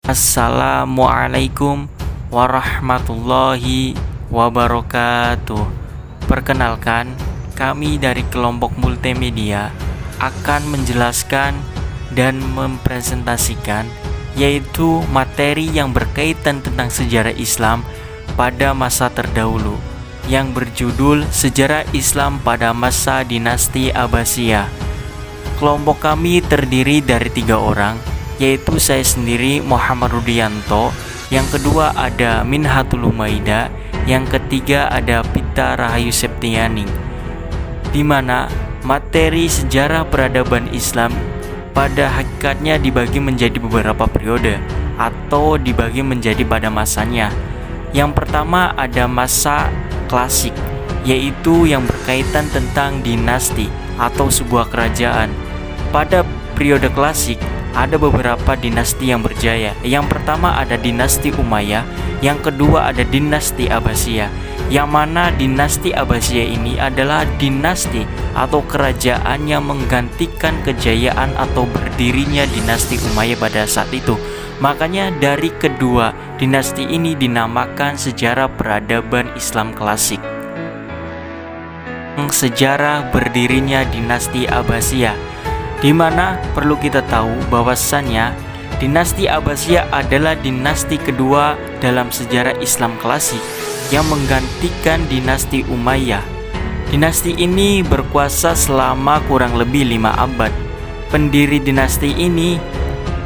Assalamualaikum warahmatullahi wabarakatuh. Perkenalkan, kami dari kelompok multimedia akan menjelaskan dan mempresentasikan yaitu materi yang berkaitan tentang sejarah Islam pada masa terdahulu yang berjudul Sejarah Islam pada Masa Dinasti Abbasiyah. Kelompok kami terdiri dari 3 orang, yaitu saya sendiri Muhammad Rudianto, yang kedua ada Minhatul Humaida, yang ketiga ada Pita Rahayu Septiani, di mana materi sejarah peradaban Islam pada hakikatnya dibagi menjadi beberapa periode atau dibagi menjadi pada masanya. Yang pertama ada masa klasik, yaitu yang berkaitan tentang dinasti atau sebuah kerajaan. Pada periode klasik ada beberapa dinasti yang berjaya. Yang pertama ada dinasti Umayyah, yang kedua ada dinasti Abbasiyah. Yang mana dinasti Abbasiyah ini adalah dinasti atau kerajaan yang menggantikan kejayaan atau berdirinya dinasti Umayyah pada saat itu. Makanya dari kedua dinasti ini dinamakan sejarah peradaban Islam klasik. Sejarah berdirinya dinasti Abbasiyah, di mana perlu kita tahu bahwasannya dinasti Abbasiyah adalah dinasti kedua dalam sejarah Islam klasik yang menggantikan dinasti Umayyah. Dinasti ini berkuasa selama kurang lebih 5 abad. Pendiri dinasti ini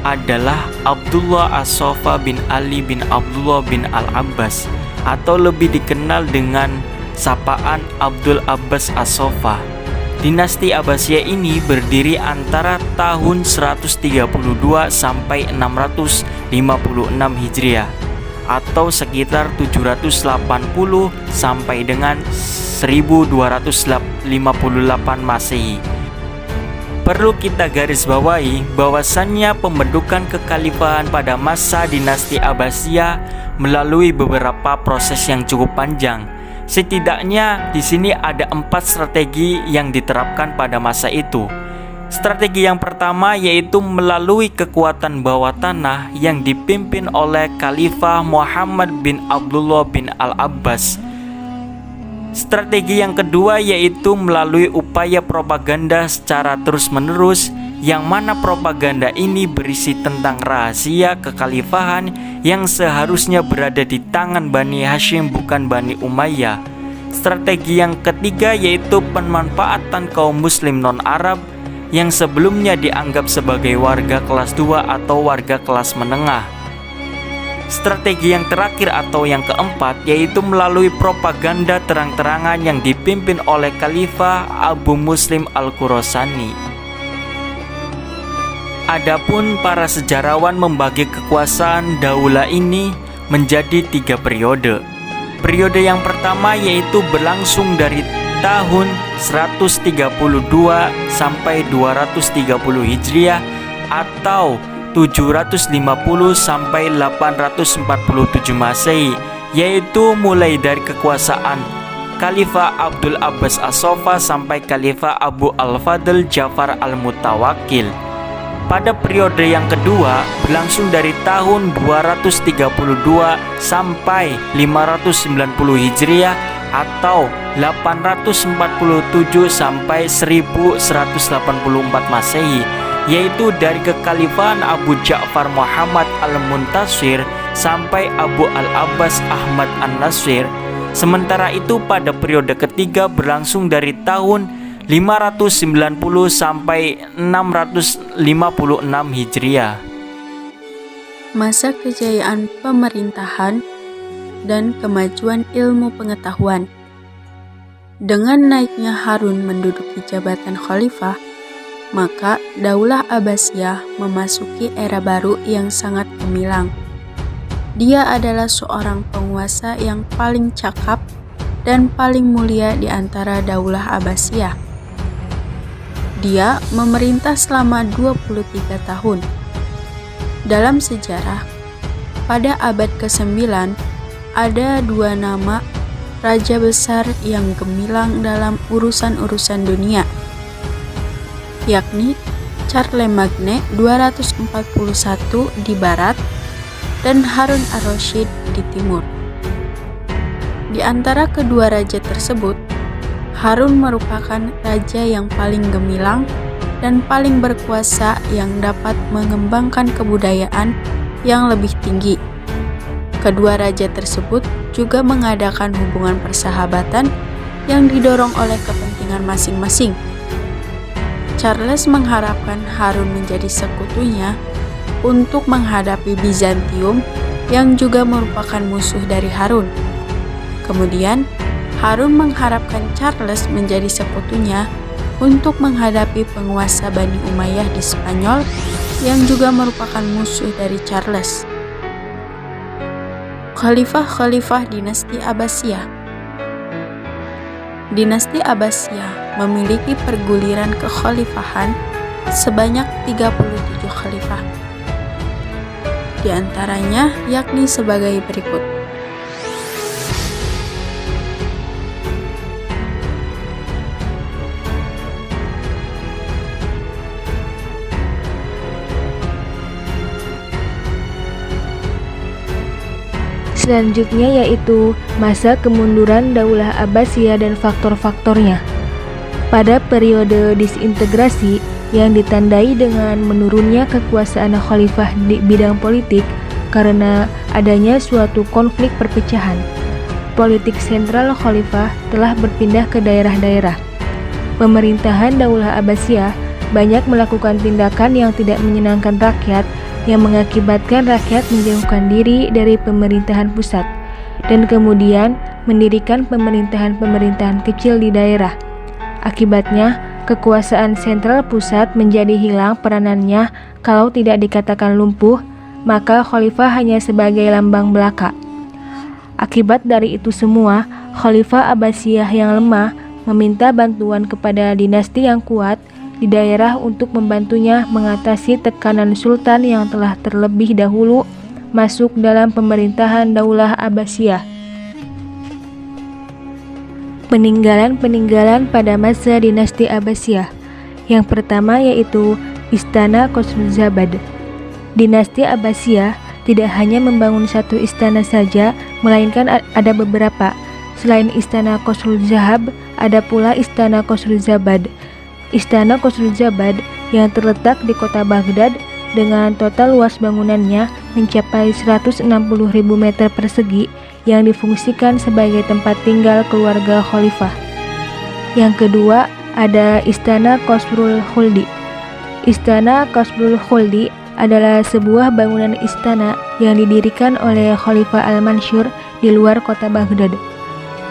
adalah Abdullah As-Soffa bin Ali bin Abdullah bin Al-Abbas, atau lebih dikenal dengan sapaan Abdul Abbas As-Soffa. Dinasti Abbasiyah ini berdiri antara tahun 132 sampai 656 Hijriah atau sekitar 780 sampai dengan 1258 Masehi. Perlu kita garis bawahi bahwasannya pembentukan kekhalifahan pada masa dinasti Abbasiyah melalui beberapa proses yang cukup panjang. Setidaknya di sini ada 4 strategi yang diterapkan pada masa itu. Strategi yang pertama yaitu melalui kekuatan bawah tanah yang dipimpin oleh Khalifah Muhammad bin Abdullah bin Al-Abbas. Strategi yang kedua yaitu melalui upaya propaganda secara terus-menerus, yang mana propaganda ini berisi tentang rahasia kekhalifahan yang seharusnya berada di tangan Bani Hashim bukan Bani Umayyah. Strategi yang ketiga yaitu pemanfaatan kaum muslim non-Arab yang sebelumnya dianggap sebagai warga kelas 2 atau warga kelas menengah. Strategi yang terakhir atau yang keempat yaitu melalui propaganda terang-terangan yang dipimpin oleh Khalifah Abu Muslim Al-Khurasani. Adapun para sejarawan membagi kekuasaan daulah ini menjadi 3 periode. Periode yang pertama yaitu berlangsung dari tahun 132 sampai 230 Hijriah atau 750 sampai 847 Masehi, yaitu mulai dari kekuasaan Khalifah Abdul Abbas As-Soffa sampai Khalifah Abu Al-Fadl Ja'far Al-Mutawakkil. Pada periode yang kedua berlangsung dari tahun 232 sampai 590 Hijriah atau 847 sampai 1184 Masehi, yaitu dari kekhalifahan Abu Ja'far Muhammad Al-Muntasir sampai Abu Al-Abbas Ahmad An-Nasir. Sementara itu pada periode ketiga berlangsung dari tahun 590 sampai 656 Hijriah. Masa kejayaan pemerintahan dan kemajuan ilmu pengetahuan. Dengan naiknya Harun menduduki jabatan khalifah, maka Daulah Abbasiyah memasuki era baru yang sangat gemilang. Dia adalah seorang penguasa yang paling cakap dan paling mulia di antara Daulah Abbasiyah. Dia memerintah selama 23 tahun. Dalam sejarah, pada abad ke-9 ada 2 nama raja besar yang gemilang dalam urusan-urusan dunia, yakni Charlemagne 241 di barat dan Harun ar-Rasyid di timur. Di antara kedua raja tersebut, Harun merupakan raja yang paling gemilang dan paling berkuasa yang dapat mengembangkan kebudayaan yang lebih tinggi. Kedua raja tersebut juga mengadakan hubungan persahabatan yang didorong oleh kepentingan masing-masing. Charles mengharapkan Harun menjadi sekutunya untuk menghadapi Bizantium yang juga merupakan musuh dari Harun. Kemudian, Harun mengharapkan Charles menjadi sekutunya untuk menghadapi penguasa Bani Umayyah di Spanyol yang juga merupakan musuh dari Charles. Khalifah-khalifah dinasti Abbasiyah. Dinasti Abbasiyah memiliki perguliran kekhalifahan sebanyak 37 khalifah. Di antaranya yakni sebagai berikut. Selanjutnya yaitu masa kemunduran Daulah Abbasiyah dan faktor-faktornya. Pada periode disintegrasi yang ditandai dengan menurunnya kekuasaan khalifah di bidang politik karena adanya suatu konflik perpecahan, politik sentral khalifah telah berpindah ke daerah-daerah. Pemerintahan Daulah Abbasiyah banyak melakukan tindakan yang tidak menyenangkan rakyat yang mengakibatkan rakyat menjauhkan diri dari pemerintahan pusat dan kemudian mendirikan pemerintahan-pemerintahan kecil di daerah. Akibatnya, kekuasaan sentral pusat menjadi hilang peranannya. Kalau tidak dikatakan lumpuh, maka khalifah hanya sebagai lambang belaka. Akibat dari itu semua, Khalifah Abbasiyah yang lemah meminta bantuan kepada dinasti yang kuat di daerah untuk membantunya mengatasi tekanan sultan yang telah terlebih dahulu masuk dalam pemerintahan Daulah Abbasiyah. Peninggalan-peninggalan pada masa dinasti Abbasiyah. Yang pertama yaitu Istana Khosroezabad. Dinasti Abbasiyah tidak hanya membangun satu istana saja, melainkan ada beberapa. Selain Istana Khosroezabad, ada pula Istana Khosroezabad. Istana Khosroezabad yang terletak di kota Baghdad dengan total luas bangunannya mencapai 160.000 meter persegi yang difungsikan sebagai tempat tinggal keluarga khalifah. Yang kedua ada Istana Qasrul Khuldi. Istana Qasrul Khuldi adalah sebuah bangunan istana yang didirikan oleh Khalifah Al-Mansur di luar kota Baghdad.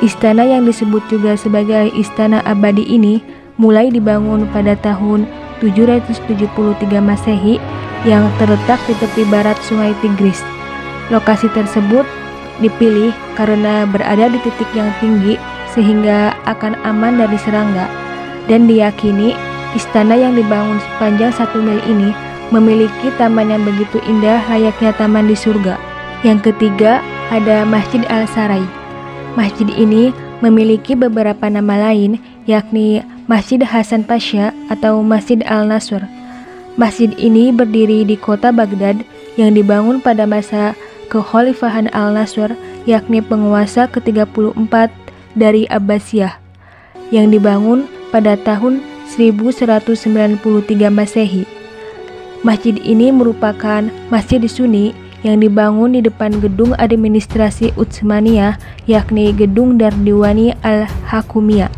Istana yang disebut juga sebagai Istana Abadi ini mulai dibangun pada tahun 773 Masehi yang terletak di tepi barat Sungai Tigris. Lokasi tersebut dipilih karena berada di titik yang tinggi sehingga akan aman dari serangga, dan diyakini istana yang dibangun sepanjang 1 mil ini memiliki taman yang begitu indah layaknya taman di surga. Yang ketiga ada Masjid Al-Sarai. Masjid ini memiliki beberapa nama lain, yakni Masjid Hasan Pasha atau Masjid Al-Nasr. Masjid ini berdiri di kota Baghdad yang dibangun pada masa kekhalifahan Al-Nasr, yakni penguasa ke-34 dari Abbasiyah, yang dibangun pada tahun 1193 Masehi. Masjid ini merupakan masjid Sunni yang dibangun di depan gedung administrasi Utsmaniyah, yakni Gedung Dardiwani Al-Hakumiyah.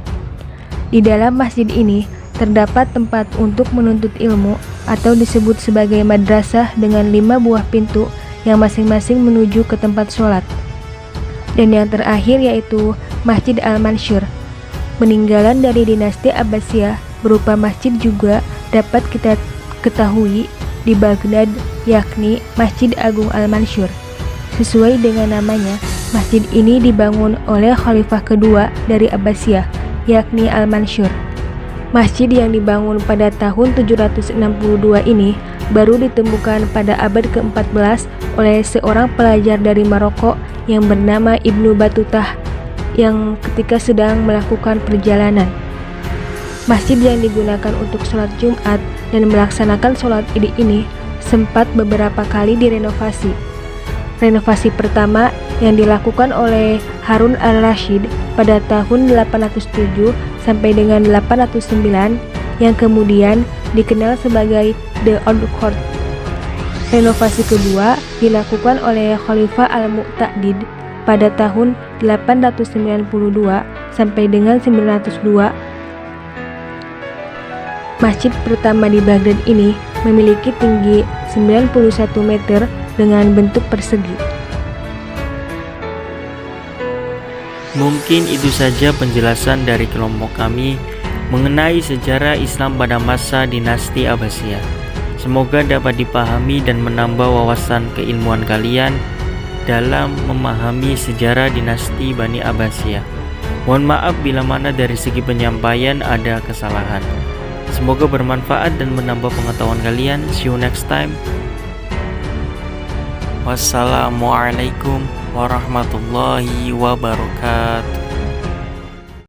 Di dalam masjid ini terdapat tempat untuk menuntut ilmu atau disebut sebagai madrasah dengan 5 buah pintu yang masing-masing menuju ke tempat sholat. Dan yang terakhir yaitu Masjid Al-Mansur. Peninggalan dari dinasti Abbasiyah berupa masjid juga dapat kita ketahui di Baghdad, yakni Masjid Agung Al-Mansur. Sesuai dengan namanya, masjid ini dibangun oleh khalifah kedua dari Abbasiyah, yakni Al-Mansur. Masjid yang dibangun pada tahun 762 ini baru ditemukan pada abad ke-14 oleh seorang pelajar dari Maroko yang bernama Ibnu Batutah yang ketika sedang melakukan perjalanan. Masjid yang digunakan untuk sholat Jumat dan melaksanakan sholat Id ini sempat beberapa kali direnovasi. Renovasi pertama yang dilakukan oleh Harun al-Rashid pada tahun 807 sampai dengan 809 yang kemudian dikenal sebagai The Old Court. Renovasi kedua dilakukan oleh Khalifah al-Mu'tadid pada tahun 892 sampai dengan 902. Masjid pertama di Baghdad ini memiliki tinggi 91 meter dengan bentuk persegi. Mungkin itu saja penjelasan dari kelompok kami mengenai sejarah Islam pada masa dinasti Abbasiyah. Semoga dapat dipahami dan menambah wawasan keilmuan kalian dalam memahami sejarah dinasti Bani Abbasiyah. Mohon maaf bila mana dari segi penyampaian ada kesalahan. Semoga bermanfaat dan menambah pengetahuan kalian. See you next time. Wassalamualaikum warahmatullahi wabarakatuh.